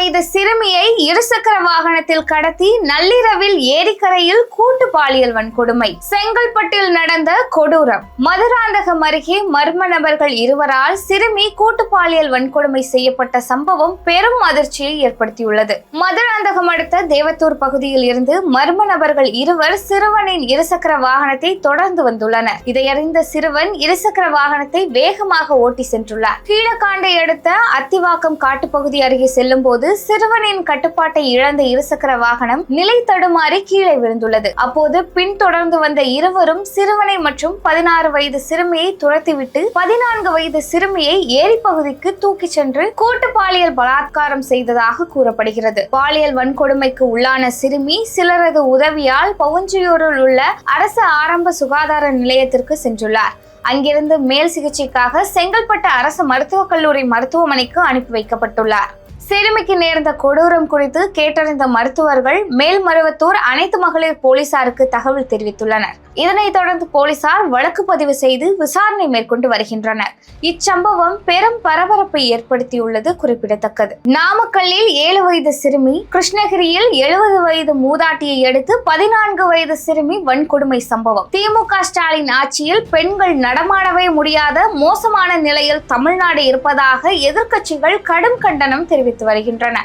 வயது சிறுமியை இருசக்கர வாகனத்தில் கடத்தி நள்ளிரவில் ஏரிக்கரையில் கூட்டு பாலியல் வன்கொடுமை. செங்கல்பட்டில் நடந்த கொடூரம். மதுராந்தகம் அருகே மர்ம நபர்கள் இருவரால் சிறுமி கூட்டு பாலியல் வன்கொடுமை செய்யப்பட்ட சம்பவம் பெரும் அதிர்ச்சியை ஏற்படுத்தியுள்ளது. மதுராந்தகம் அடுத்த தேவத்தூர் பகுதியில் இருந்து மர்ம நபர்கள் இருவர் சிறுவனின் இருசக்கர வாகனத்தை தொடர்ந்து வந்துள்ளனர். இதையறிந்த சிறுவன் இருசக்கர வாகனத்தை வேகமாக ஓட்டி சென்றுள்ளார். கீழக்காண்டை அடுத்த அத்திவாக்கம் காட்டுப்பகுதி அருகே செல்லும் போது சிறுவனின் கட்டுப்பாட்டை இழந்த இருசக்கர வாகனம் நிலை தடுமாறி கீழே விழுந்துள்ளது. அப்போது பின்தொடர்ந்து வந்த இருவரும் சிறுவனை மற்றும் 16 வயது சிறுமியை துரத்திவிட்டு 14 வயது சிறுமியை ஏரி பகுதிக்கு தூக்கி சென்று கூட்டு பாலியல் பலாத்காரம் செய்ததாக கூறப்படுகிறது. பாலியல் வன்கொடுமைக்கு உள்ளான சிறுமி சிலரது உதவியால் பவுஞ்சியூரில் உள்ள அரசு ஆரம்ப சுகாதார நிலையத்திற்கு சென்றுள்ளார். அங்கிருந்து மேல் சிகிச்சைக்காக செங்கல்பட்டு அரசு மருத்துவக் கல்லூரி மருத்துவமனைக்கு அனுப்பி வைக்கப்பட்டுள்ளார். சிறுமிக்கு நேர்ந்த கொடூரம் குறித்து கேட்டறிந்த மருத்துவர்கள் மேல்மருவத்தூர் அனைத்து மகளிர் போலீசாருக்கு தகவல் தெரிவித்துள்ளனர். இதனைத் தொடர்ந்து போலீசார் வழக்கு பதிவு செய்து விசாரணை மேற்கொண்டு வருகின்றனர். இச்சம்பவம் பெரும் பரபரப்பை ஏற்படுத்தியுள்ளது குறிப்பிடத்தக்கது. நாமக்கல்லில் 7 வயது சிறுமி, கிருஷ்ணகிரியில் 70 வயது மூதாட்டியை அடுத்து 14 வயது சிறுமி வன்கொடுமை சம்பவம். திமுக ஸ்டாலின் ஆட்சியில் பெண்கள் நடமாடவே முடியாத மோசமான நிலையில் தமிழ்நாடு இருப்பதாக எதிர்க்கட்சிகள் கடும் கண்டனம் தெரிவித்து வருகின்றன.